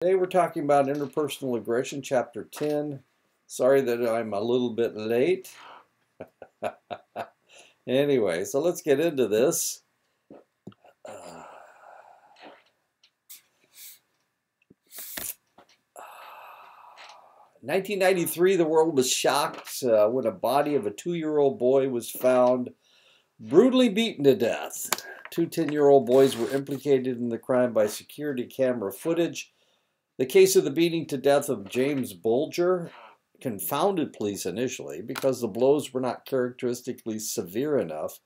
Today we're talking about interpersonal aggression, chapter 10. Sorry that I'm a little bit late. Anyway, so let's get into this. 1993, the world was shocked when a body of a 2-year-old boy was found brutally beaten to death. Two 10-year-old boys were implicated in the crime by security camera footage. The case of the beating to death of James Bulger confounded police initially because the blows were not characteristically severe enough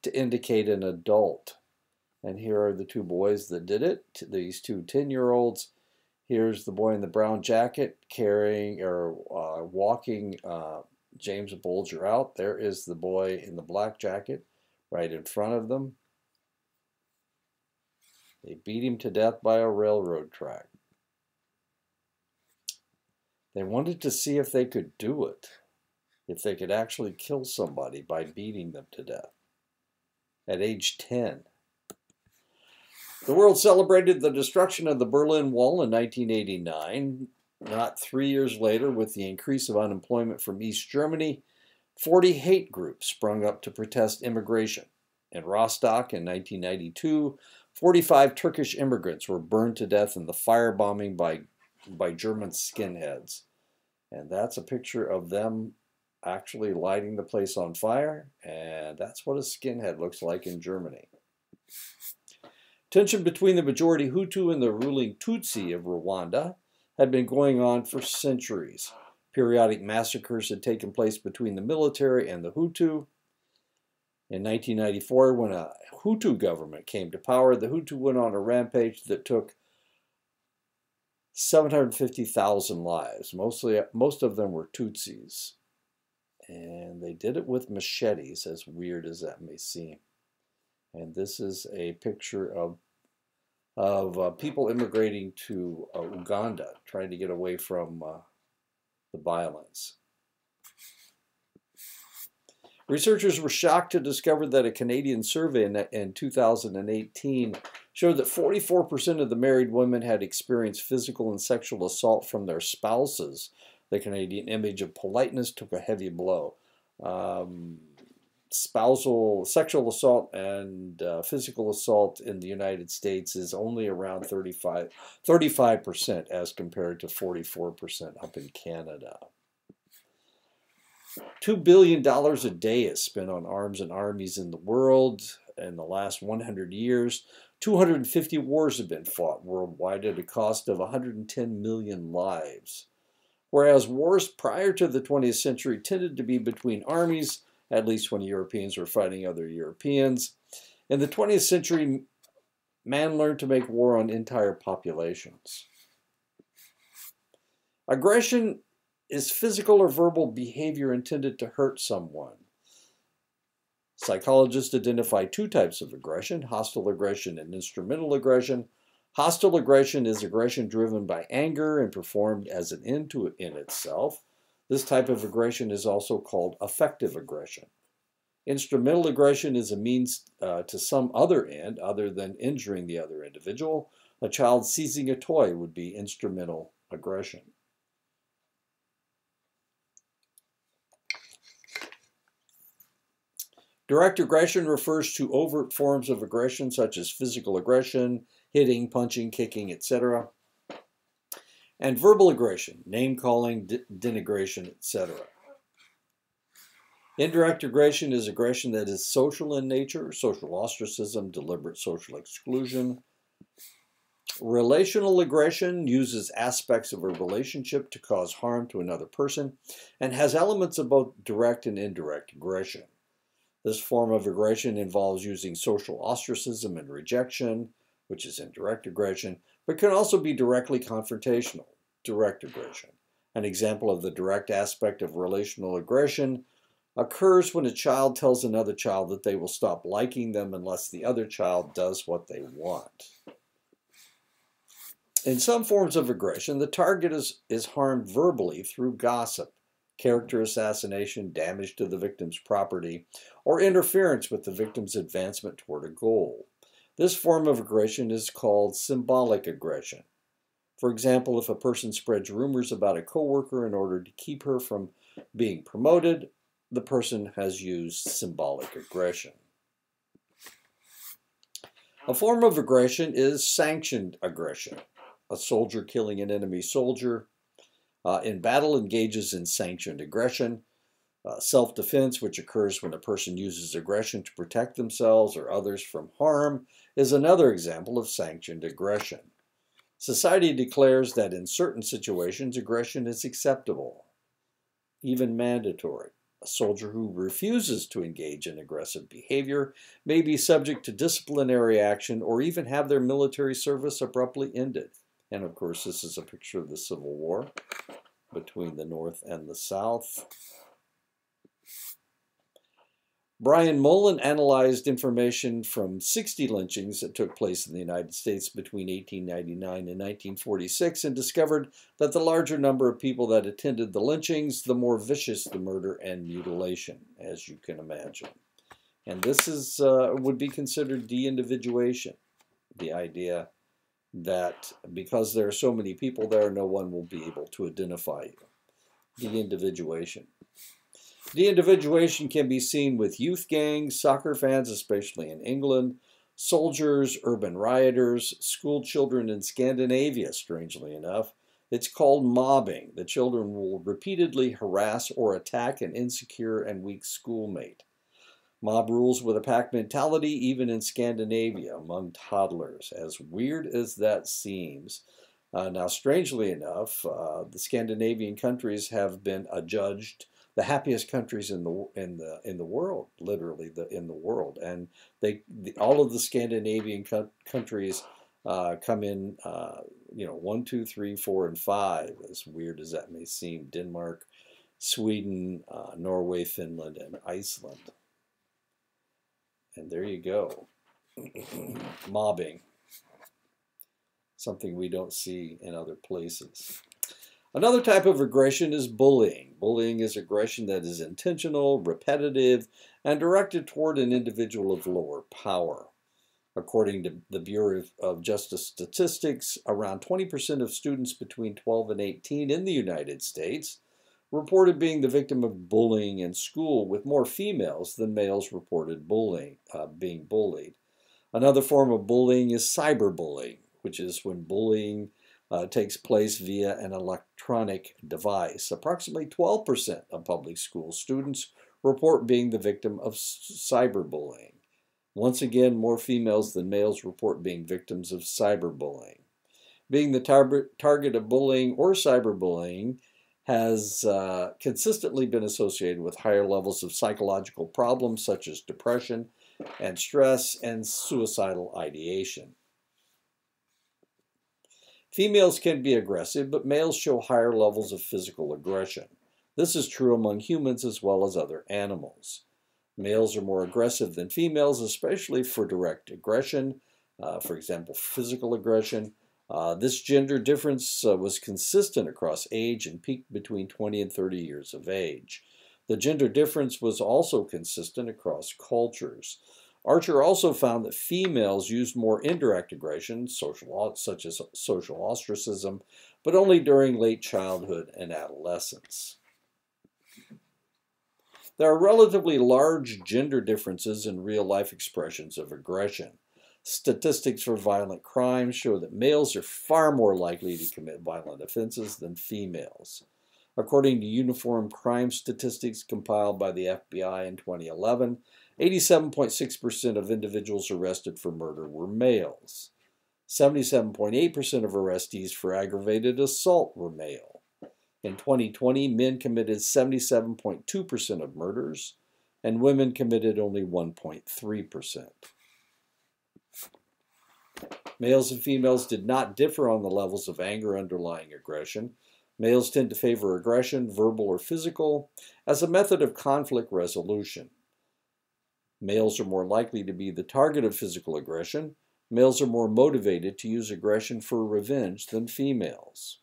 to indicate an adult. And here are the two boys that did it, these two 10-year-olds. Here's the boy in the brown jacket carrying or walking James Bulger out. There is the boy in the black jacket right in front of them. They beat him to death by a railroad track. They wanted to see if they could do it, if they could actually kill somebody by beating them to death at age 10. The world celebrated the destruction of the Berlin Wall in 1989. Not 3 years later, with the increase of unemployment from East Germany, 40 hate groups sprung up to protest immigration. In Rostock in 1992, 45 Turkish immigrants were burned to death in the firebombing by German skinheads. And that's a picture of them actually lighting the place on fire. And that's what a skinhead looks like in Germany. Tension between the majority Hutu and the ruling Tutsi of Rwanda had been going on for centuries. Periodic massacres had taken place between the military and the Hutu. In 1994, when a Hutu government came to power, the Hutu went on a rampage that took 750,000 lives. Most of them were Tutsis. And they did it with machetes, as weird as that may seem. And this is a picture of people immigrating to Uganda, trying to get away from the violence. Researchers were shocked to discover that a Canadian survey in 2018 showed that 44% of the married women had experienced physical and sexual assault from their spouses. The Canadian image of politeness took a heavy blow. Sexual assault and physical assault in the United States is only around 35% as compared to 44% up in Canada. $2 billion a day is spent on arms and armies in the world. In the last 100 years, 250 wars have been fought worldwide at a cost of 110 million lives. Whereas wars prior to the 20th century tended to be between armies, at least when Europeans were fighting other Europeans. In the 20th century, man learned to make war on entire populations. Aggression is physical or verbal behavior intended to hurt someone. Psychologists identify two types of aggression: hostile aggression and instrumental aggression. Hostile aggression is aggression driven by anger and performed as an end in itself. This type of aggression is also called affective aggression. Instrumental aggression is a means to some other end other than injuring the other individual. A child seizing a toy would be instrumental aggression. Direct aggression refers to overt forms of aggression such as physical aggression, hitting, punching, kicking, etc. And verbal aggression, name-calling, denigration, etc. Indirect aggression is aggression that is social in nature, social ostracism, deliberate social exclusion. Relational aggression uses aspects of a relationship to cause harm to another person and has elements of both direct and indirect aggression. This form of aggression involves using social ostracism and rejection, which is indirect aggression, but can also be directly confrontational, direct aggression. An example of the direct aspect of relational aggression occurs when a child tells another child that they will stop liking them unless the other child does what they want. In some forms of aggression, the target is harmed verbally through gossip, character assassination, damage to the victim's property, or interference with the victim's advancement toward a goal. This form of aggression is called symbolic aggression. For example, if a person spreads rumors about a coworker in order to keep her from being promoted, the person has used symbolic aggression. A form of aggression is sanctioned aggression. A soldier killing an enemy soldier in battle engages in sanctioned aggression. Self-defense, which occurs when a person uses aggression to protect themselves or others from harm, is another example of sanctioned aggression. Society declares that in certain situations, aggression is acceptable, even mandatory. A soldier who refuses to engage in aggressive behavior may be subject to disciplinary action or even have their military service abruptly ended. And of course, this is a picture of the Civil War between the North and the South. Brian Mullen analyzed information from 60 lynchings that took place in the United States between 1899 and 1946 and discovered that the larger number of people that attended the lynchings, the more vicious the murder and mutilation, as you can imagine. And this is would be considered de-individuation, the idea that because there are so many people there, no one will be able to identify you. De-individuation. De-individuation can be seen with youth gangs, soccer fans, especially in England, soldiers, urban rioters, school children in Scandinavia, strangely enough. It's called mobbing. The children will repeatedly harass or attack an insecure and weak schoolmate. Mob rules with a pack mentality even in Scandinavia among toddlers, as weird as that seems. Now, strangely enough, the Scandinavian countries have been adjudged the happiest countries in the world, literally in the world, and all of the Scandinavian countries come in, 1, 2, 3, 4, and 5. As weird as that may seem, Denmark, Sweden, Norway, Finland, and Iceland. And there you go, mobbing, something we don't see in other places. Another type of aggression is bullying. Bullying is aggression that is intentional, repetitive, and directed toward an individual of lower power. According to the Bureau of Justice Statistics, around 20% of students between 12 and 18 in the United States reported being the victim of bullying in school, with more females than males reported being bullied. Another form of bullying is cyberbullying, which is when bullying takes place via an electronic device. Approximately 12% of public school students report being the victim of cyberbullying. Once again, more females than males report being victims of cyberbullying. Being the target of bullying or cyberbullying has consistently been associated with higher levels of psychological problems such as depression and stress and suicidal ideation. Females can be aggressive, but males show higher levels of physical aggression. This is true among humans as well as other animals. Males are more aggressive than females, especially for direct aggression, for example, physical aggression. This gender difference was consistent across age and peaked between 20 and 30 years of age. The gender difference was also consistent across cultures. Archer also found that females used more indirect aggression, such as social ostracism, but only during late childhood and adolescence. There are relatively large gender differences in real-life expressions of aggression. Statistics for violent crimes show that males are far more likely to commit violent offenses than females. According to Uniform Crime Statistics compiled by the FBI in 2011, 87.6% of individuals arrested for murder were males. 77.8% of arrestees for aggravated assault were male. In 2020, men committed 77.2% of murders, and women committed only 1.3%. Males and females did not differ on the levels of anger underlying aggression. Males tend to favor aggression, verbal or physical, as a method of conflict resolution. Males are more likely to be the target of physical aggression. Males are more motivated to use aggression for revenge than females.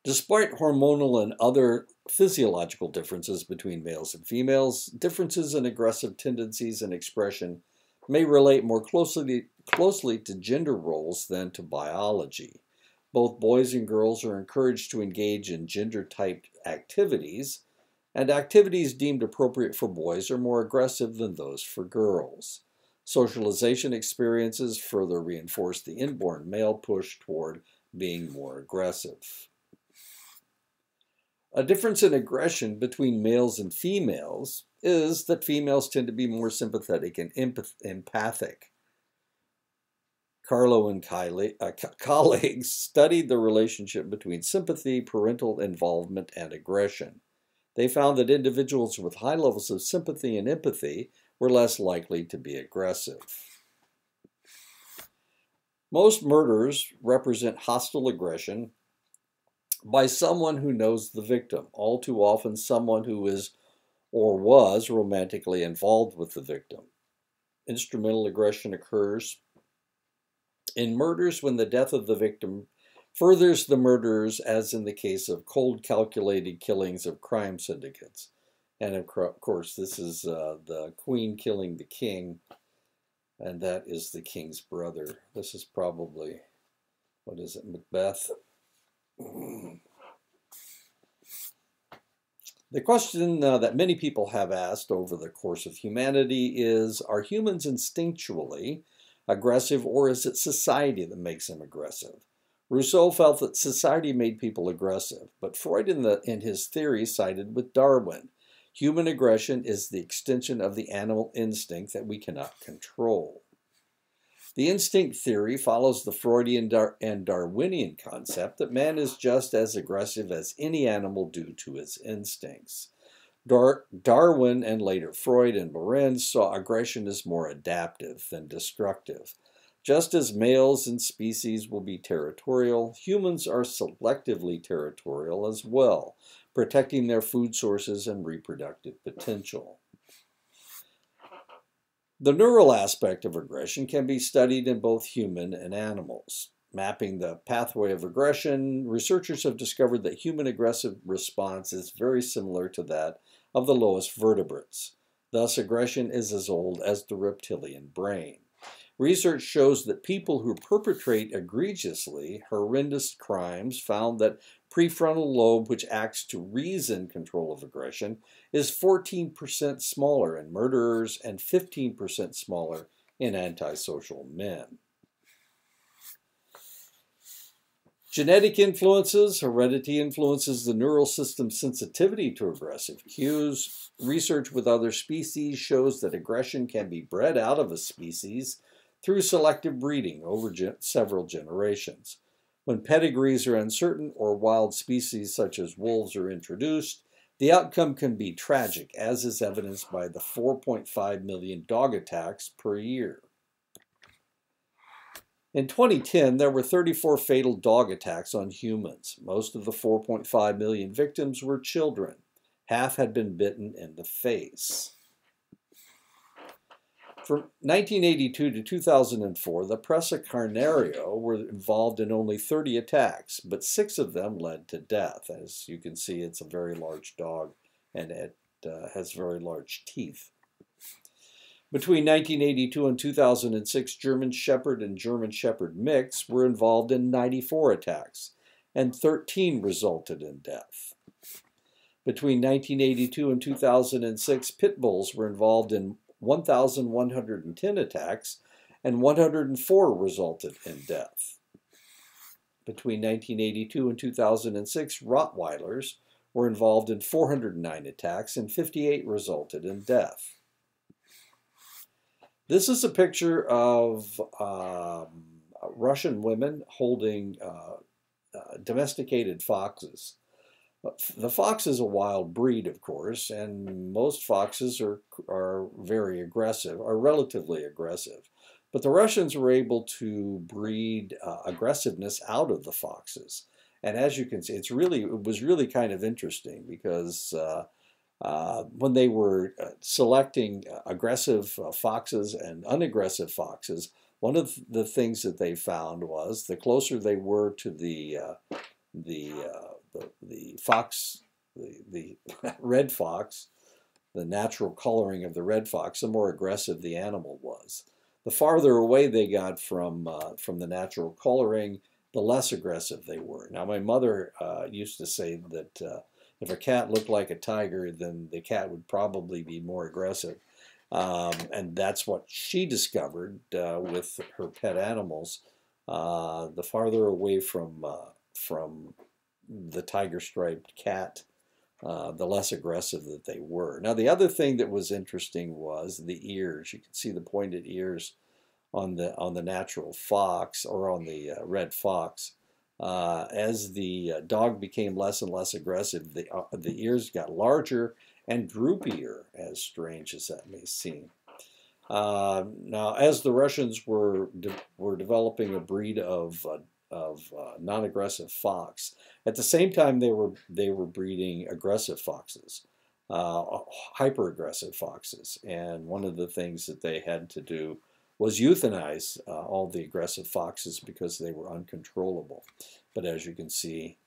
Despite hormonal and other physiological differences between males and females, differences in aggressive tendencies and expression may relate more closely to gender roles than to biology. Both boys and girls are encouraged to engage in gender-typed activities, and activities deemed appropriate for boys are more aggressive than those for girls. Socialization experiences further reinforce the inborn male push toward being more aggressive. A difference in aggression between males and females is that females tend to be more sympathetic and empathic. Carlo and colleagues studied the relationship between sympathy, parental involvement, and aggression. They found that individuals with high levels of sympathy and empathy were less likely to be aggressive. Most murders represent hostile aggression by someone who knows the victim, all too often someone who is or was romantically involved with the victim. Instrumental aggression occurs in murders when the death of the victim furthers the murderers, as in the case of cold, calculated killings of crime syndicates. And of course, this is the queen killing the king, and that is the king's brother. This is probably, what is it, Macbeth? The question that many people have asked over the course of humanity is, are humans instinctually aggressive, or is it society that makes them aggressive? Rousseau felt that society made people aggressive, but Freud in his theory sided with Darwin. Human aggression is the extension of the animal instinct that we cannot control. The instinct theory follows the Freudian and Darwinian concept that man is just as aggressive as any animal due to his instincts. Darwin and later Freud and Lorenz saw aggression as more adaptive than destructive. Just as males and species will be territorial, humans are selectively territorial as well, protecting their food sources and reproductive potential. The neural aspect of aggression can be studied in both human and animals. Mapping the pathway of aggression, researchers have discovered that human aggressive response is very similar to that of the lowest vertebrates. Thus, aggression is as old as the reptilian brain. Research shows that people who perpetrate egregiously horrendous crimes found that prefrontal lobe, which acts to reason control of aggression, is 14% smaller in murderers and 15% smaller in antisocial men. Genetic influences, heredity influences the neural system's sensitivity to aggressive cues. Research with other species shows that aggression can be bred out of a species through selective breeding over several generations. When pedigrees are uncertain or wild species such as wolves are introduced, the outcome can be tragic, as is evidenced by the 4.5 million dog attacks per year. In 2010, there were 34 fatal dog attacks on humans. Most of the 4.5 million victims were children. Half had been bitten in the face. From 1982 to 2004, the Presa Carneiro were involved in only 30 attacks, but 6 of them led to death. As you can see, it's a very large dog, and it has very large teeth. Between 1982 and 2006, German Shepherd and German Shepherd mix were involved in 94 attacks, and 13 resulted in death. Between 1982 and 2006, Pit Bulls were involved in 1,110 attacks, and 104 resulted in death. Between 1982 and 2006, Rottweilers were involved in 409 attacks, and 58 resulted in death. This is a picture of Russian women holding domesticated foxes. The fox is a wild breed, of course, and most foxes are very aggressive, are relatively aggressive. But the Russians were able to breed aggressiveness out of the foxes. And as you can see, it was really kind of interesting because when they were selecting aggressive foxes and unaggressive foxes, one of the things that they found was the closer they were to the fox, the red fox, the natural coloring of the red fox, the more aggressive the animal was. The farther away they got from the natural coloring, the less aggressive they were. Now, my mother used to say that if a cat looked like a tiger, then the cat would probably be more aggressive. And that's what she discovered with her pet animals. The farther away from the tiger-striped cat, the less aggressive that they were. Now, the other thing that was interesting was the ears. You can see the pointed ears on the natural fox or on the red fox. As the dog became less and less aggressive, the ears got larger and droopier, as strange as that may seem. Now, as the Russians were developing a breed of non-aggressive fox, at the same time they were breeding aggressive foxes, hyper-aggressive foxes, and one of the things that they had to do was euthanize all the aggressive foxes because they were uncontrollable. But as you can see,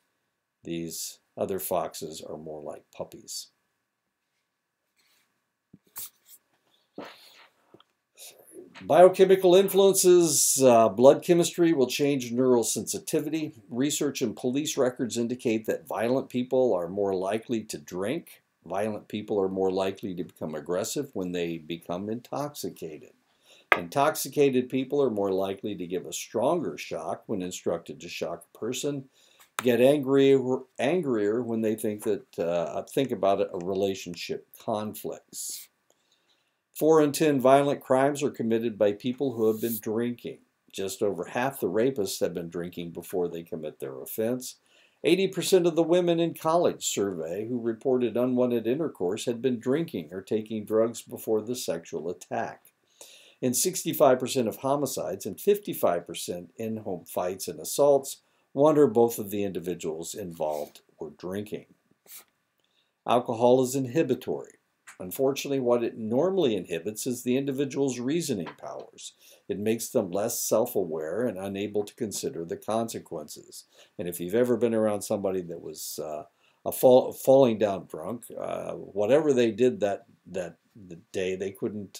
these other foxes are more like puppies. Biochemical influences, blood chemistry will change neural sensitivity. Research and police records indicate that violent people are more likely to drink. Violent people are more likely to become aggressive when they become intoxicated. Intoxicated people are more likely to give a stronger shock when instructed to shock a person, get angrier when they think about a relationship conflicts. 4 in 10 violent crimes are committed by people who have been drinking. Just over half the rapists have been drinking before they commit their offense. 80% of the women in college survey who reported unwanted intercourse had been drinking or taking drugs before the sexual attack. In 65% of homicides and 55% in-home fights and assaults, one or both of the individuals involved were drinking. Alcohol is inhibitory. Unfortunately, what it normally inhibits is the individual's reasoning powers. It makes them less self-aware and unable to consider the consequences. And if you've ever been around somebody that was falling down drunk, whatever they did that the day, they couldn't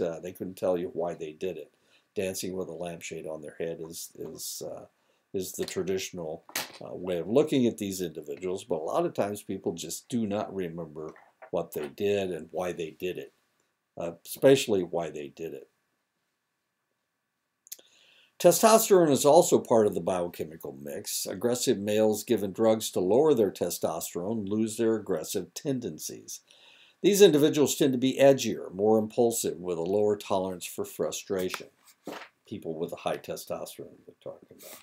tell you why they did it. Dancing with a lampshade on their head is the traditional way of looking at these individuals, but a lot of times people just do not remember what they did and why they did it, especially why they did it. Testosterone is also part of the biochemical mix. Aggressive males given drugs to lower their testosterone lose their aggressive tendencies. These individuals tend to be edgier, more impulsive, with a lower tolerance for frustration. People with a high testosterone we're talking about.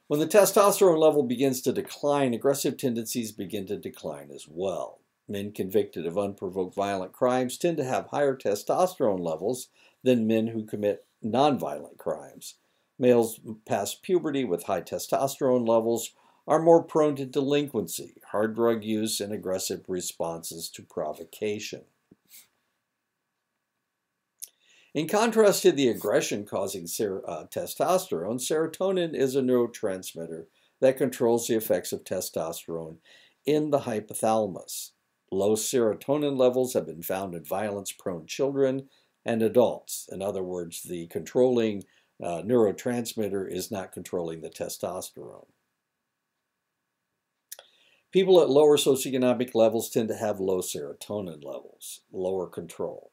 When the testosterone level begins to decline, aggressive tendencies begin to decline as well. Men convicted of unprovoked violent crimes tend to have higher testosterone levels than men who commit nonviolent crimes. Males past puberty with high testosterone levels are more prone to delinquency, hard drug use, and aggressive responses to provocation. In contrast to the aggression-causing testosterone, serotonin is a neurotransmitter that controls the effects of testosterone in the hypothalamus. Low serotonin levels have been found in violence-prone children and adults. In other words, the controlling neurotransmitter is not controlling the testosterone. People at lower socioeconomic levels tend to have low serotonin levels, lower control.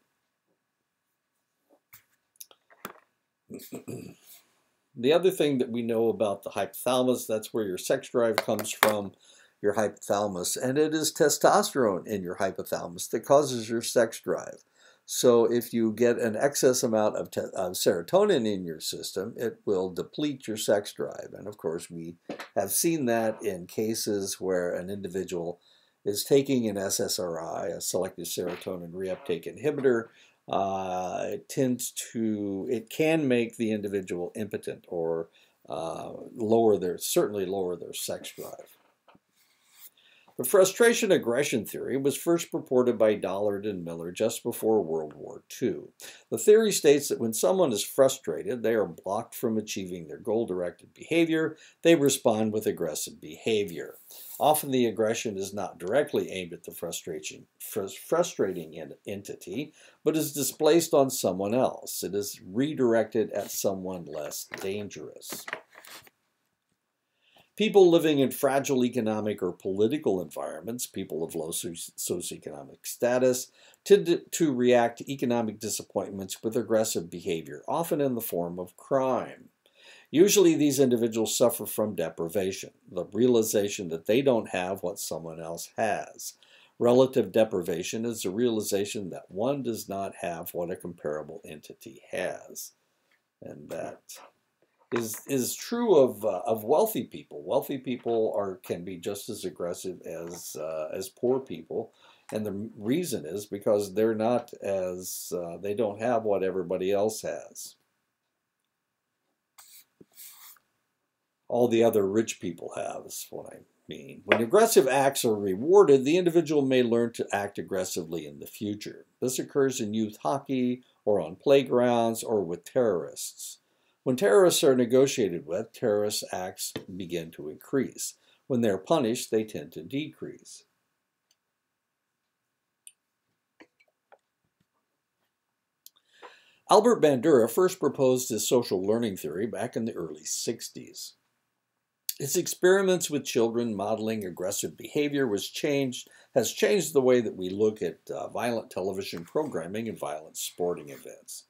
The other thing that we know about the hypothalamus, that's where your sex drive comes from, your hypothalamus, and it is testosterone in your hypothalamus that causes your sex drive. So if you get an excess amount of serotonin in your system, it will deplete your sex drive. And of course, we have seen that in cases where an individual is taking an SSRI, a selective serotonin reuptake inhibitor. It can make the individual impotent or certainly lower their sex drive. The frustration aggression theory was first purported by Dollard and Miller just before World War II. The theory states that when someone is frustrated, they are blocked from achieving their goal-directed behavior. They respond with aggressive behavior. Often the aggression is not directly aimed at the frustrating entity, but is displaced on someone else. It is redirected at someone less dangerous. People living in fragile economic or political environments, people of low socioeconomic status, tend to react to economic disappointments with aggressive behavior, often in the form of crime. Usually these individuals suffer from deprivation, the realization that they don't have what someone else has. Relative deprivation is the realization that one does not have what a comparable entity has. And that is true of wealthy people. Wealthy people can be just as aggressive as poor people, and the reason is because they're not as they don't have what everybody else has. All the other rich people have is what I mean. When aggressive acts are rewarded, the individual may learn to act aggressively in the future. This occurs in youth hockey or on playgrounds or with terrorists. When terrorists are negotiated with, terrorist acts begin to increase. When they're punished, they tend to decrease. Albert Bandura first proposed his social learning theory back in the early 60s. His experiments with children modeling aggressive behavior has changed the way that we look at violent television programming and violent sporting events.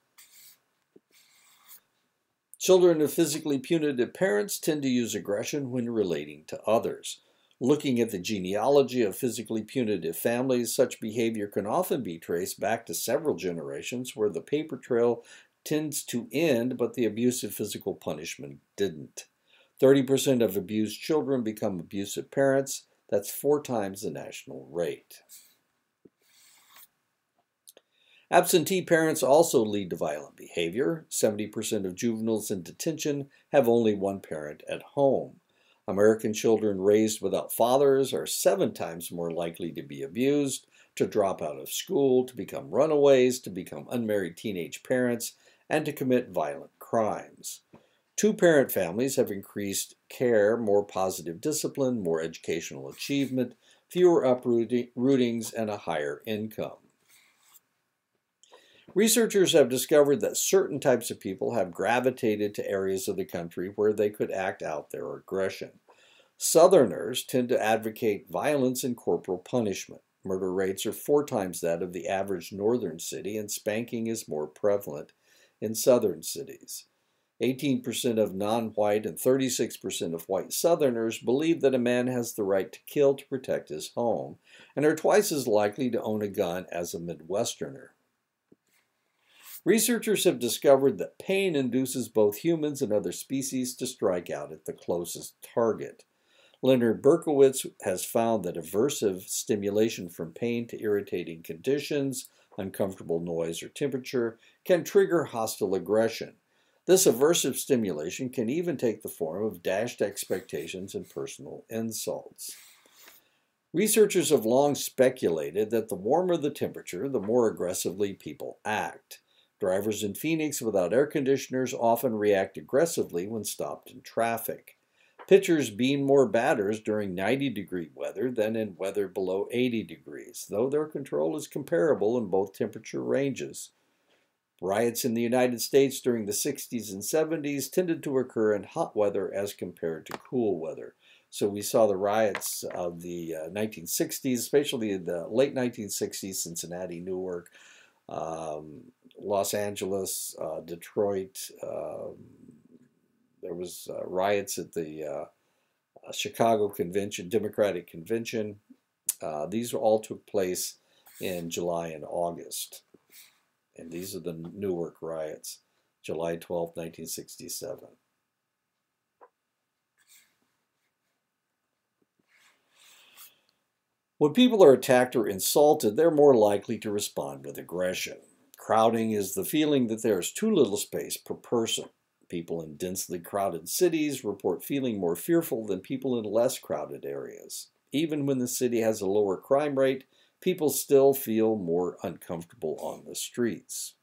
Children of physically punitive parents tend to use aggression when relating to others. Looking at the genealogy of physically punitive families, such behavior can often be traced back to several generations where the paper trail tends to end, but the abusive physical punishment didn't. 30% of abused children become abusive parents. That's 4 times the national rate. Absentee parents also lead to violent behavior. 70% of juveniles in detention have only one parent at home. American children raised without fathers are 7 times more likely to be abused, to drop out of school, to become runaways, to become unmarried teenage parents, and to commit violent crimes. 2-parent families have increased care, more positive discipline, more educational achievement, fewer uprootings, and a higher income. Researchers have discovered that certain types of people have gravitated to areas of the country where they could act out their aggression. Southerners tend to advocate violence and corporal punishment. Murder rates are 4 times that of the average northern city, and spanking is more prevalent in southern cities. 18% of non-white and 36% of white Southerners believe that a man has the right to kill to protect his home, and are twice as likely to own a gun as a Midwesterner. Researchers have discovered that pain induces both humans and other species to strike out at the closest target. Leonard Berkowitz has found that aversive stimulation from pain to irritating conditions, uncomfortable noise or temperature, can trigger hostile aggression. This aversive stimulation can even take the form of dashed expectations and personal insults. Researchers have long speculated that the warmer the temperature, the more aggressively people act. Drivers in Phoenix without air conditioners often react aggressively when stopped in traffic. Pitchers beam more batters during 90-degree weather than in weather below 80 degrees, though their control is comparable in both temperature ranges. Riots in the United States during the 60s and 70s tended to occur in hot weather as compared to cool weather. So we saw the riots of the 1960s, especially in the late 1960s, Cincinnati, Newark, Los Angeles, Detroit. There was riots at the Chicago Convention, Democratic Convention. These all took place in July and August. And these are the Newark riots, July 12, 1967. When people are attacked or insulted, they're more likely to respond with aggression. Crowding is the feeling that there is too little space per person. People in densely crowded cities report feeling more fearful than people in less crowded areas. Even when the city has a lower crime rate, people still feel more uncomfortable on the streets.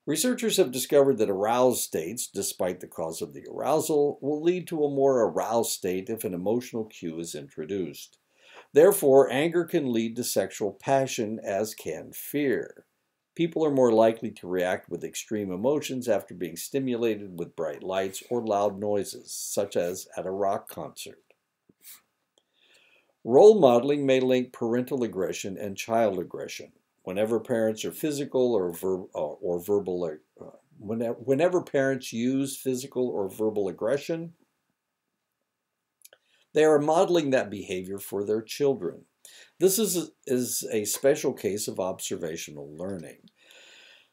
Researchers have discovered that aroused states, despite the cause of the arousal, will lead to a more aroused state if an emotional cue is introduced. Therefore, anger can lead to sexual passion, as can fear. People are more likely to react with extreme emotions after being stimulated with bright lights or loud noises, such as at a rock concert. Role modeling may link parental aggression and child aggression. Whenever parents are physical or verbal, whenever parents use physical or verbal aggression, they are modeling that behavior for their children. This is a special case of observational learning.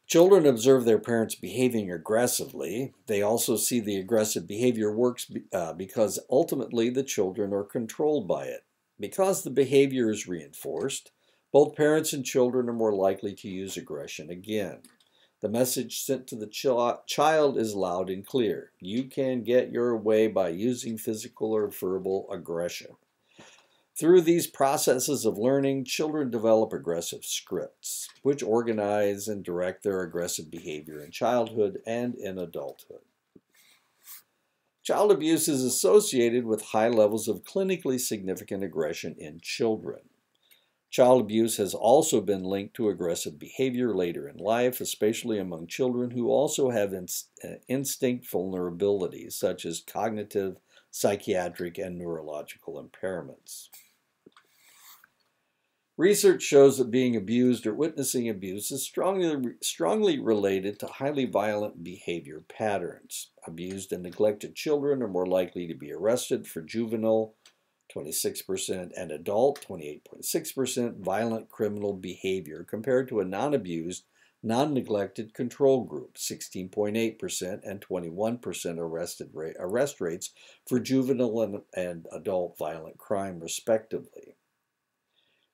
Children observe their parents behaving aggressively. They also see the aggressive behavior works because ultimately the children are controlled by it. Because the behavior is reinforced, both parents and children are more likely to use aggression again. The message sent to the child is loud and clear. You can get your way by using physical or verbal aggression. Through these processes of learning, children develop aggressive scripts, which organize and direct their aggressive behavior in childhood and in adulthood. Child abuse is associated with high levels of clinically significant aggression in children. Child abuse has also been linked to aggressive behavior later in life, especially among children who also have instinct vulnerabilities, such as cognitive, psychiatric, and neurological impairments. Research shows that being abused or witnessing abuse is strongly related to highly violent behavior patterns. Abused and neglected children are more likely to be arrested for juvenile, 26%, and adult, 28.6%, violent criminal behavior compared to a non-abused, non-neglected control group, 16.8% and 21% arrest rates for juvenile and adult violent crime, respectively.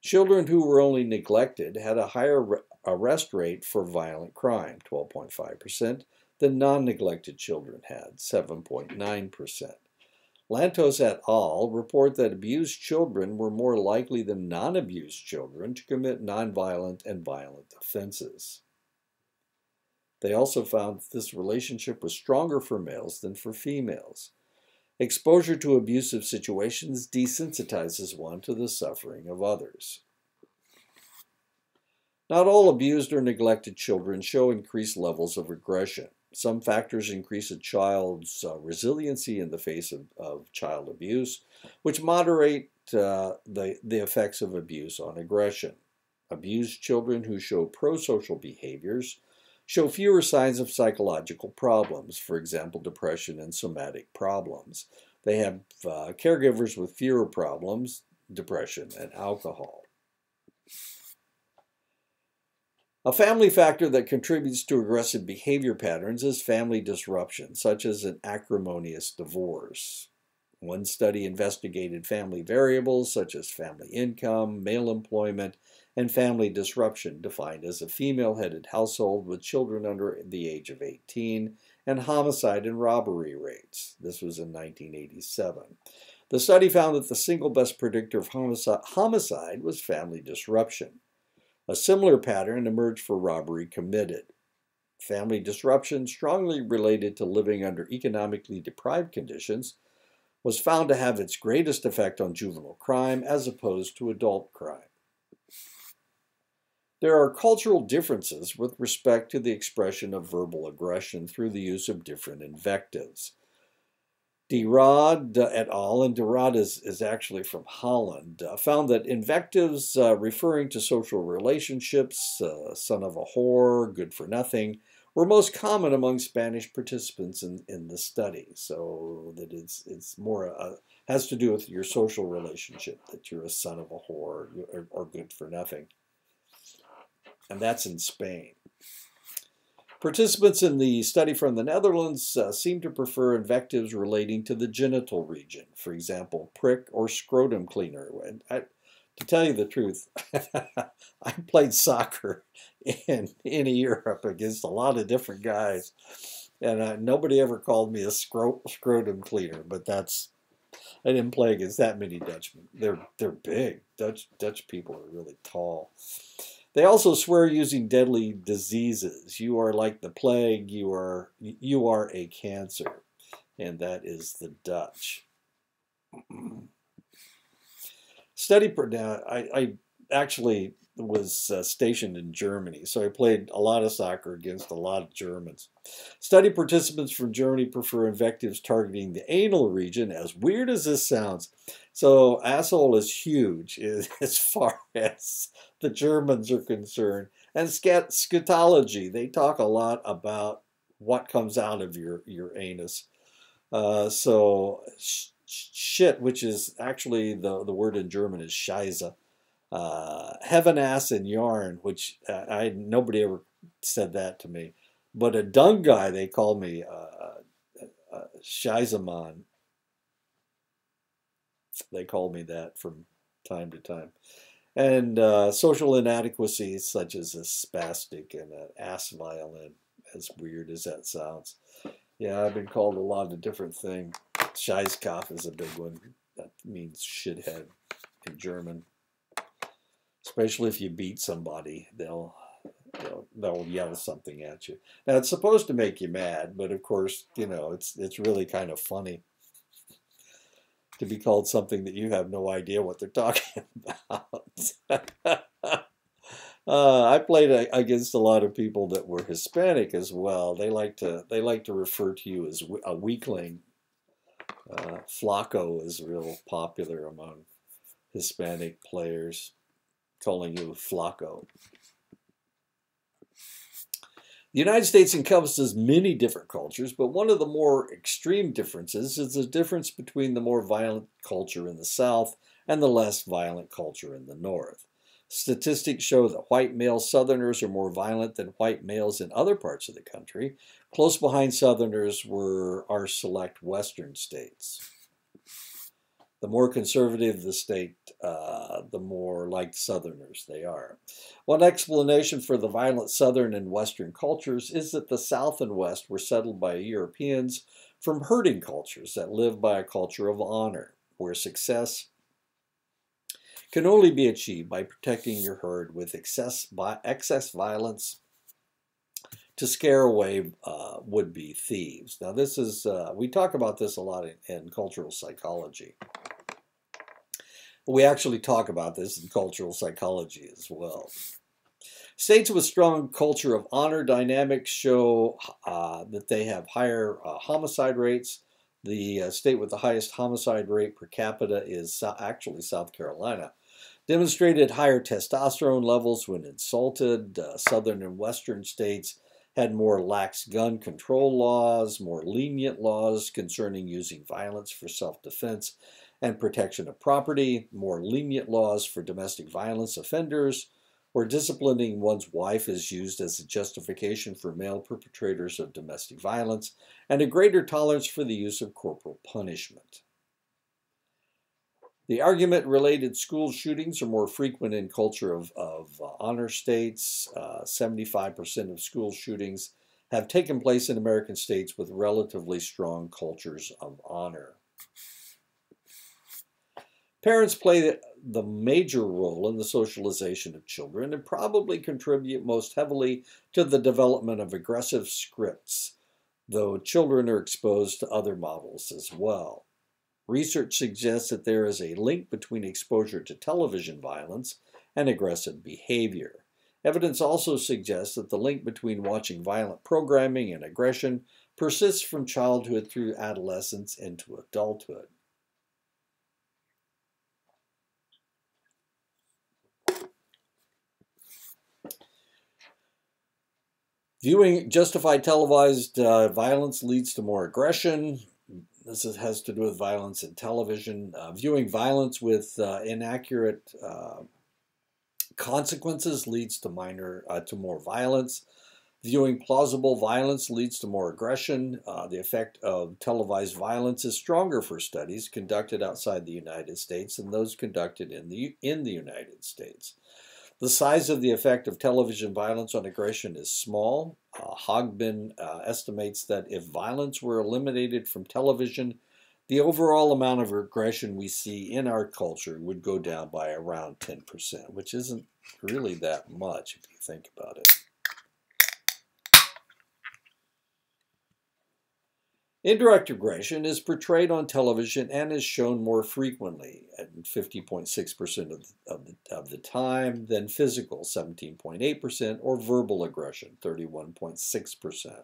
Children who were only neglected had a higher arrest rate for violent crime, 12.5%, than non-neglected children had, 7.9%. Lantos et al. Report that abused children were more likely than non-abused children to commit nonviolent and violent offenses. They also found that this relationship was stronger for males than for females. Exposure to abusive situations desensitizes one to the suffering of others. Not all abused or neglected children show increased levels of aggression. Some factors increase a child's resiliency in the face of child abuse, which moderate the effects of abuse on aggression. Abused children who show pro-social behaviors show fewer signs of psychological problems, for example, depression and somatic problems. They have caregivers with fewer problems, depression and alcohol. A family factor that contributes to aggressive behavior patterns is family disruption, such as an acrimonious divorce. One study investigated family variables such as family income, male employment, and family disruption, defined as a female-headed household with children under the age of 18, and homicide and robbery rates. This was in 1987. The study found that the single best predictor of homicide was family disruption. A similar pattern emerged for robbery committed. Family disruption, strongly related to living under economically deprived conditions, was found to have its greatest effect on juvenile crime as opposed to adult crime. There are cultural differences with respect to the expression of verbal aggression through the use of different invectives. De Rad et al., and De Rad is actually from Holland, found that invectives referring to social relationships, son of a whore, good for nothing, were most common among Spanish participants in the study. So that it's more has to do with your social relationship, that you're a son of a whore or good for nothing. And that's in Spain. Participants in the study from the Netherlands seem to prefer invectives relating to the genital region, for example, prick or scrotum cleaner. To tell you the truth, I played soccer in Europe against a lot of different guys, and nobody ever called me a scrotum cleaner, but that's I didn't play against that many Dutchmen. They're big. Dutch people are really tall. They also swear using deadly diseases. You are like the plague. You are a cancer, and that is the Dutch. Study per now. I actually was stationed in Germany, so I played a lot of soccer against a lot of Germans. Study participants from Germany prefer invectives targeting the anal region, as weird as this sounds. So asshole is huge as far as the Germans are concerned. And scatology, they talk a lot about what comes out of your anus. So shit, which is actually the word in German is Scheiße. Heaven, ass, and yarn, which nobody ever said that to me. But a dung guy, they call me Scheißemann. They call me that from time to time. And social inadequacies such as a spastic and an ass violin, as weird as that sounds. Yeah, I've been called a lot of different things. Scheißkopf is a big one. That means shithead in German. Especially if you beat somebody, they'll yell something at you. Now it's supposed to make you mad, but of course, it's really kind of funny to be called something that you have no idea what they're talking about. I played against a lot of people that were Hispanic as well. They like to refer to you as a weakling. Flaco is real popular among Hispanic players, calling you Flaco. The United States encompasses many different cultures, but one of the more extreme differences is the difference between the more violent culture in the South and the less violent culture in the North. Statistics show that white male Southerners are more violent than white males in other parts of the country. Close behind Southerners are select Western states. The more conservative the state, the more like Southerners they are. One explanation for the violent Southern and Western cultures is that the South and West were settled by Europeans from herding cultures that live by a culture of honor, where success can only be achieved by protecting your herd with excess violence to scare away would-be thieves. Now this is, we talk about this a lot in cultural psychology. We actually talk about this in cultural psychology as well. States with strong culture of honor dynamics show that they have higher homicide rates. The state with the highest homicide rate per capita is actually South Carolina. Demonstrated higher testosterone levels when insulted. Southern and Western states had more lax gun control laws, more lenient laws concerning using violence for self-defense and protection of property, more lenient laws for domestic violence offenders, where disciplining one's wife is used as a justification for male perpetrators of domestic violence, and a greater tolerance for the use of corporal punishment. The argument-related school shootings are more frequent in culture of honor states. 75% of school shootings have taken place in American states with relatively strong cultures of honor. Parents play the major role in the socialization of children and probably contribute most heavily to the development of aggressive scripts, though children are exposed to other models as well. Research suggests that there is a link between exposure to television violence and aggressive behavior. Evidence also suggests that the link between watching violent programming and aggression persists from childhood through adolescence into adulthood. Viewing justified televised violence leads to more aggression. This has to do with violence in television. Viewing violence with inaccurate consequences leads to more violence. Viewing plausible violence leads to more aggression. The effect of televised violence is stronger for studies conducted outside the United States than those conducted in the United States. The size of the effect of television violence on aggression is small. Hogbin estimates that if violence were eliminated from television, the overall amount of aggression we see in our culture would go down by around 10%, which isn't really that much if you think about it. Indirect aggression is portrayed on television and is shown more frequently at 50.6% of the time than physical, 17.8%, or verbal aggression, 31.6%.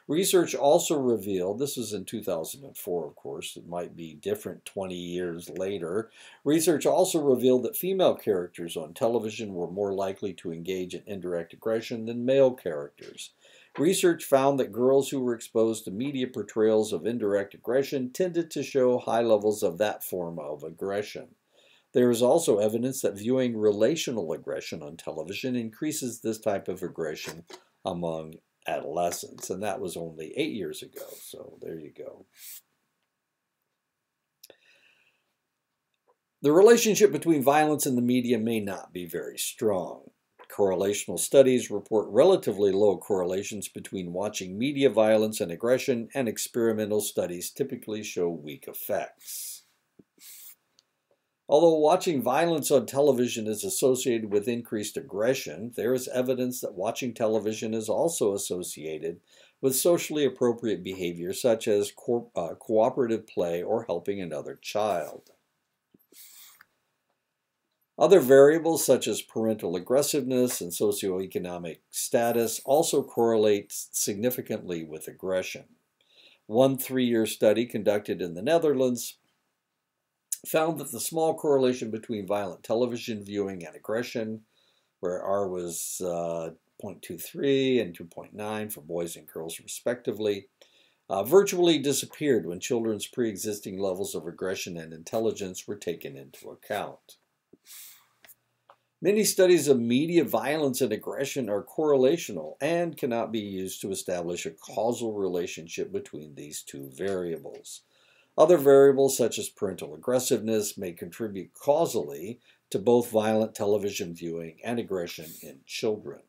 Research also revealed, this was in 2004, of course, it might be different 20 years later. Research also revealed that female characters on television were more likely to engage in indirect aggression than male characters. Research found that girls who were exposed to media portrayals of indirect aggression tended to show high levels of that form of aggression. There is also evidence that viewing relational aggression on television increases this type of aggression among adolescents, and that was only 8 years ago, so there you go. The relationship between violence and the media may not be very strong. Correlational studies report relatively low correlations between watching media violence and aggression, and experimental studies typically show weak effects. Although watching violence on television is associated with increased aggression, there is evidence that watching television is also associated with socially appropriate behavior such as cooperative play or helping another child. Other variables such as parental aggressiveness and socioeconomic status also correlate significantly with aggression. One 3-year study conducted in the Netherlands found that the small correlation between violent television viewing and aggression, where R was 0.23 and 2.9 for boys and girls respectively, virtually disappeared when children's pre-existing levels of aggression and intelligence were taken into account. Many studies of media violence and aggression are correlational and cannot be used to establish a causal relationship between these two variables. Other variables such as parental aggressiveness may contribute causally to both violent television viewing and aggression in children.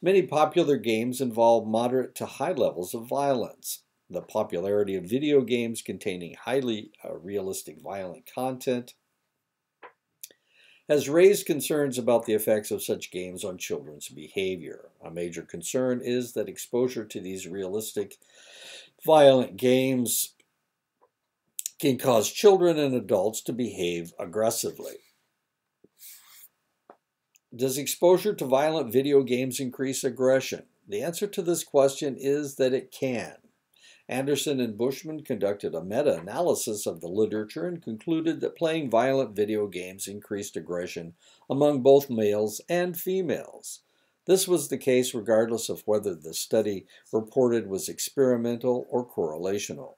Many popular games involve moderate to high levels of violence. The popularity of video games containing highly realistic violent content has raised concerns about the effects of such games on children's behavior. A major concern is that exposure to these realistic, violent games can cause children and adults to behave aggressively. Does exposure to violent video games increase aggression? The answer to this question is that it can. Anderson and Bushman conducted a meta-analysis of the literature and concluded that playing violent video games increased aggression among both males and females. This was the case regardless of whether the study reported was experimental or correlational.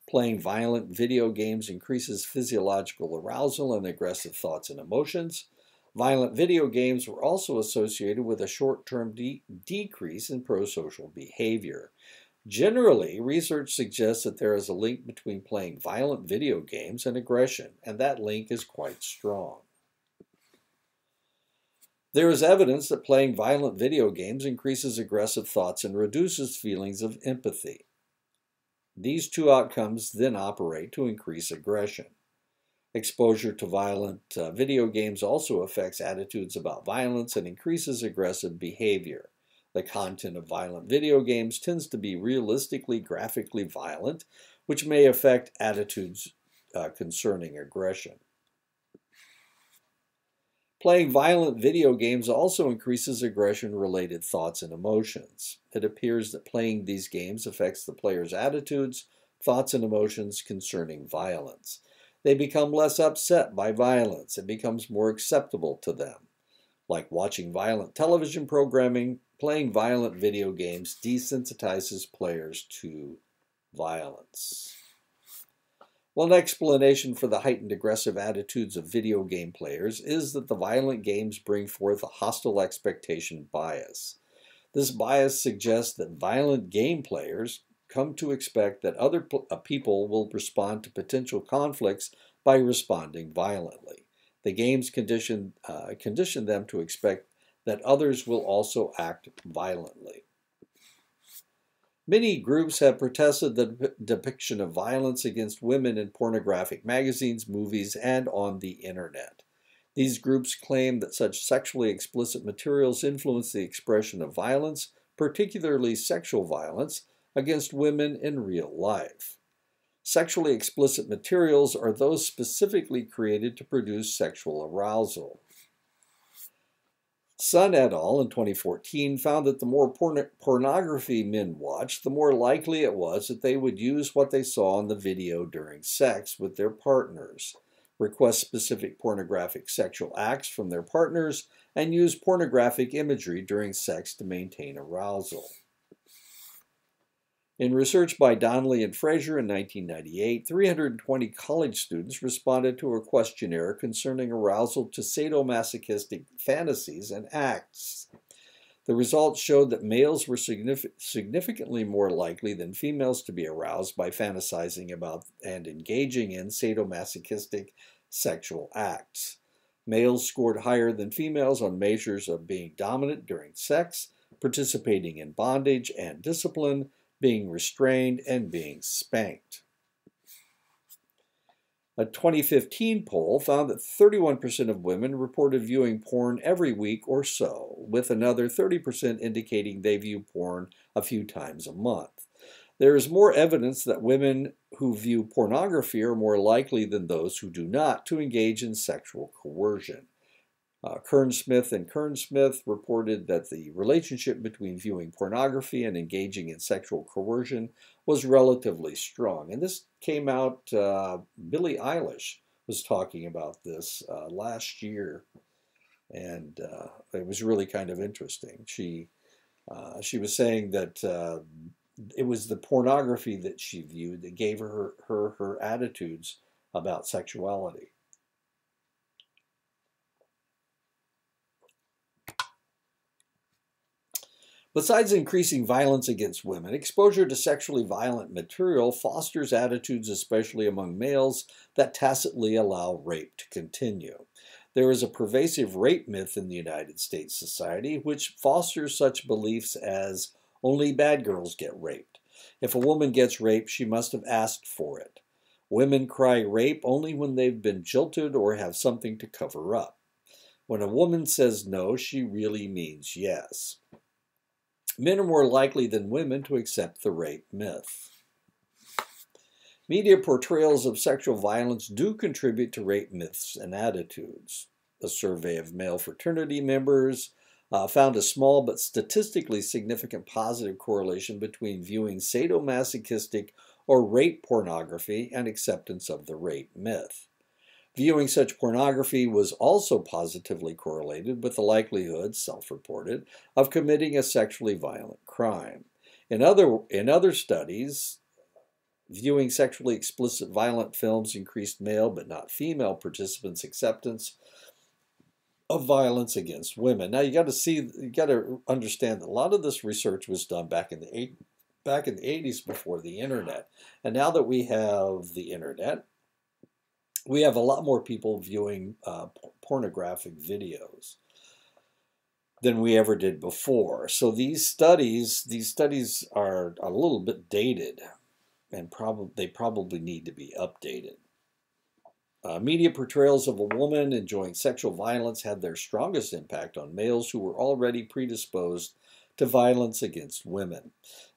Playing violent video games increases physiological arousal and aggressive thoughts and emotions. Violent video games were also associated with a short-term decrease in prosocial behavior. Generally, research suggests that there is a link between playing violent video games and aggression, and that link is quite strong. There is evidence that playing violent video games increases aggressive thoughts and reduces feelings of empathy. These two outcomes then operate to increase aggression. Exposure to violent video games also affects attitudes about violence and increases aggressive behavior. The content of violent video games tends to be realistically graphically violent, which may affect attitudes concerning aggression. Playing violent video games also increases aggression-related thoughts and emotions. It appears that playing these games affects the player's attitudes, thoughts, and emotions concerning violence. They become less upset by violence. It becomes more acceptable to them. Like watching violent television programming, playing violent video games desensitizes players to violence. One explanation for the heightened aggressive attitudes of video game players is that the violent games bring forth a hostile expectation bias. This bias suggests that violent game players come to expect that other people will respond to potential conflicts by responding violently. The games condition them to expect that others will also act violently. Many groups have protested the depiction of violence against women in pornographic magazines, movies, and on the internet. These groups claim that such sexually explicit materials influence the expression of violence, particularly sexual violence, against women in real life. Sexually explicit materials are those specifically created to produce sexual arousal. Sun et al. In 2014 found that the more pornography men watched, the more likely it was that they would use what they saw in the video during sex with their partners, request specific pornographic sexual acts from their partners, and use pornographic imagery during sex to maintain arousal. In research by Donnelly and Fraser in 1998, 320 college students responded to a questionnaire concerning arousal to sadomasochistic fantasies and acts. The results showed that males were significantly more likely than females to be aroused by fantasizing about and engaging in sadomasochistic sexual acts. Males scored higher than females on measures of being dominant during sex, participating in bondage and discipline, being restrained, and being spanked. A 2015 poll found that 31% of women reported viewing porn every week or so, with another 30% indicating they view porn a few times a month. There is more evidence that women who view pornography are more likely than those who do not to engage in sexual coercion. Kern-Smith and Kern-Smith reported that the relationship between viewing pornography and engaging in sexual coercion was relatively strong. And this came out, Billie Eilish was talking about this last year, and it was really kind of interesting. She was saying that it was the pornography that she viewed that gave her attitudes about sexuality. Besides increasing violence against women, exposure to sexually violent material fosters attitudes, especially among males, that tacitly allow rape to continue. There is a pervasive rape myth in the United States society which fosters such beliefs as only bad girls get raped. If a woman gets raped, she must have asked for it. Women cry rape only when they've been jilted or have something to cover up. When a woman says no, she really means yes. Men are more likely than women to accept the rape myth. Media portrayals of sexual violence do contribute to rape myths and attitudes. A survey of male fraternity members found a small but statistically significant positive correlation between viewing sadomasochistic or rape pornography and acceptance of the rape myth. Viewing such pornography was also positively correlated with the likelihood, self-reported, of committing a sexually violent crime. In other studies, viewing sexually explicit violent films increased male but not female participants' acceptance of violence against women. Now you got to understand that a lot of this research was done back in the 80s before the internet, and now that we have the internet, we have a lot more people viewing pornographic videos than we ever did before. So these studies are a little bit dated, and they probably need to be updated. Media portrayals of a woman enjoying sexual violence had their strongest impact on males who were already predisposed to violence against women.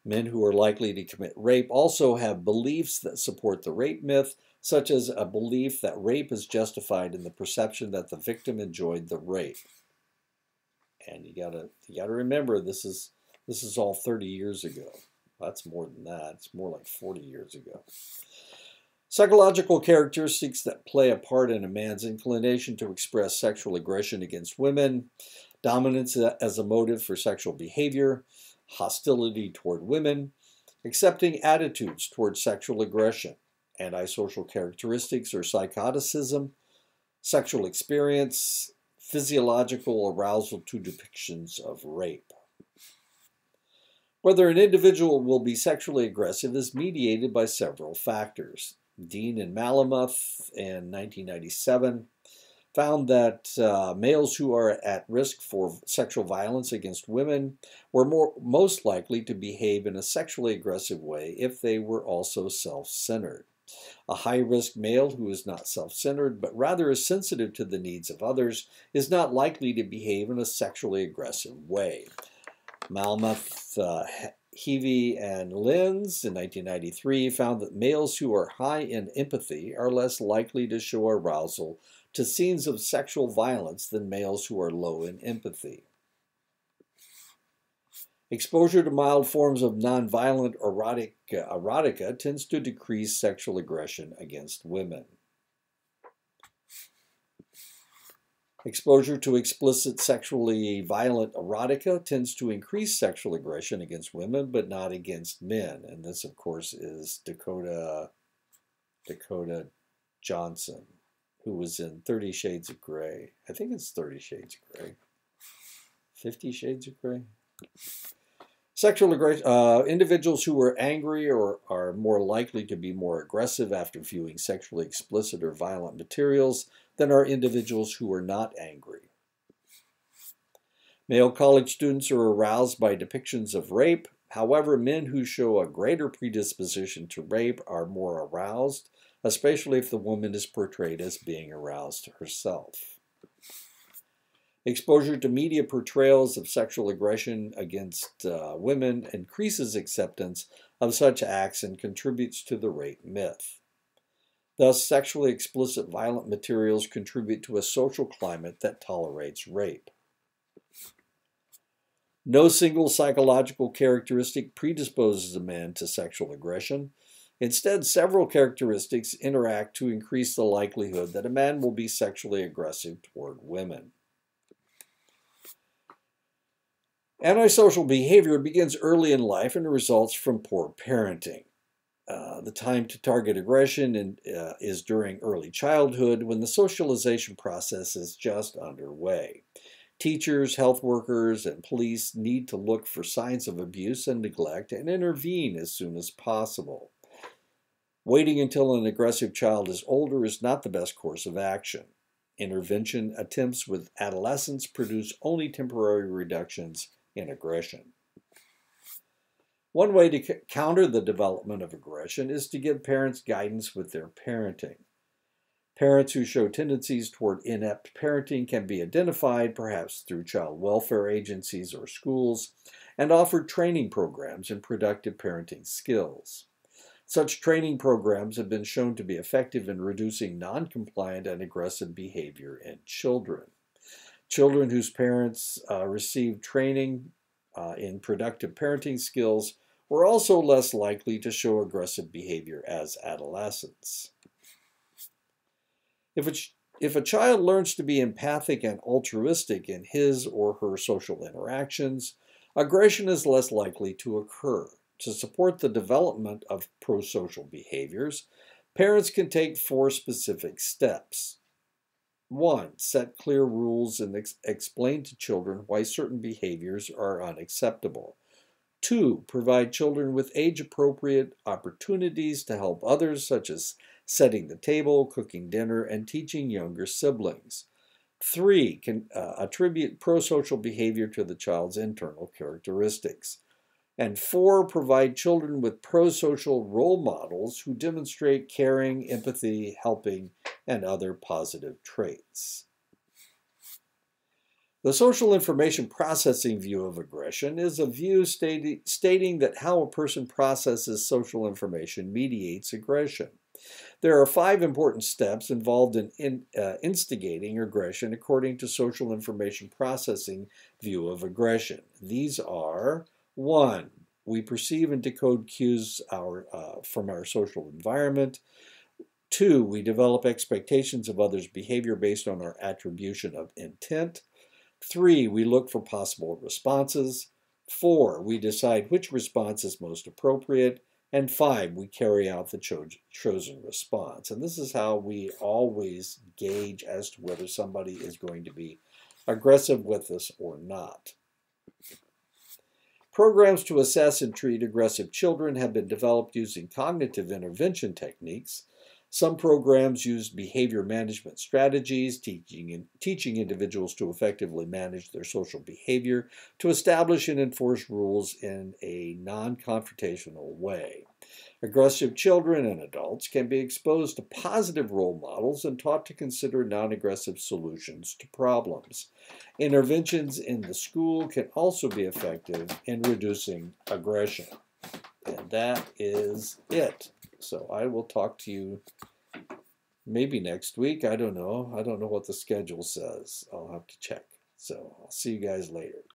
Men who are likely to commit rape also have beliefs that support the rape myth, such as a belief that rape is justified in the perception that the victim enjoyed the rape. And you gotta remember, this is all 30 years ago. That's more than that. It's more like 40 years ago. Psychological characteristics that play a part in a man's inclination to express sexual aggression against women: dominance as a motive for sexual behavior, hostility toward women, accepting attitudes toward sexual aggression, antisocial characteristics or psychoticism, sexual experience, physiological arousal to depictions of rape. Whether an individual will be sexually aggressive is mediated by several factors. Dean and Malamuth in 1997 found that males who are at risk for sexual violence against women were most likely to behave in a sexually aggressive way if they were also self-centered. A high-risk male who is not self-centered but rather is sensitive to the needs of others is not likely to behave in a sexually aggressive way. Malmuth, Heavey, and Lenz in 1993 found that males who are high in empathy are less likely to show arousal to scenes of sexual violence than males who are low in empathy. Exposure to mild forms of nonviolent erotica tends to decrease sexual aggression against women. Exposure to explicit sexually violent erotica tends to increase sexual aggression against women, but not against men. And this, of course, is Dakota Johnson, who was in 30 Shades of Grey. I think it's 30 Shades of Grey. 50 Shades of Grey. Sexual aggression. Individuals who are angry or are more likely to be more aggressive after viewing sexually explicit or violent materials than are individuals who are not angry. Male college students are aroused by depictions of rape. However, men who show a greater predisposition to rape are more aroused, especially if the woman is portrayed as being aroused herself. Exposure to media portrayals of sexual aggression against women increases acceptance of such acts and contributes to the rape myth. Thus, sexually explicit violent materials contribute to a social climate that tolerates rape. No single psychological characteristic predisposes a man to sexual aggression. Instead, several characteristics interact to increase the likelihood that a man will be sexually aggressive toward women. Antisocial behavior begins early in life and results from poor parenting. The time to target aggression is during early childhood when the socialization process is just underway. Teachers, health workers, and police need to look for signs of abuse and neglect and intervene as soon as possible. Waiting until an aggressive child is older is not the best course of action. Intervention attempts with adolescents produce only temporary reductions in aggression. One way to counter the development of aggression is to give parents guidance with their parenting. Parents who show tendencies toward inept parenting can be identified, perhaps through child welfare agencies or schools, and offered training programs in productive parenting skills. Such training programs have been shown to be effective in reducing non-compliant and aggressive behavior in children. Children whose parents received training in productive parenting skills were also less likely to show aggressive behavior as adolescents. If a child learns to be empathic and altruistic in his or her social interactions, aggression is less likely to occur. To support the development of prosocial behaviors, parents can take 4 specific steps. 1. Set clear rules and explain to children why certain behaviors are unacceptable. 2. Provide children with age-appropriate opportunities to help others, such as setting the table, cooking dinner, and teaching younger siblings. 3. Attribute prosocial behavior to the child's internal characteristics. And 4. Provide children with prosocial role models who demonstrate caring, empathy, helping, and other positive traits. The social information processing view of aggression is a view stating that how a person processes social information mediates aggression. There are 5 important steps involved in instigating aggression according to social information processing view of aggression. These are: 1. We perceive and decode cues from our social environment. 2. We develop expectations of others' behavior based on our attribution of intent. 3. We look for possible responses. 4. We decide which response is most appropriate. And 5. We carry out the chosen response. And this is how we always gauge as to whether somebody is going to be aggressive with us or not. Programs to assess and treat aggressive children have been developed using cognitive intervention techniques. Some programs use behavior management strategies, teaching individuals to effectively manage their social behavior, to establish and enforce rules in a non-confrontational way. Aggressive children and adults can be exposed to positive role models and taught to consider non-aggressive solutions to problems. Interventions in the school can also be effective in reducing aggression. And that is it. So I will talk to you maybe next week. I don't know. I don't know what the schedule says. I'll have to check. So I'll see you guys later.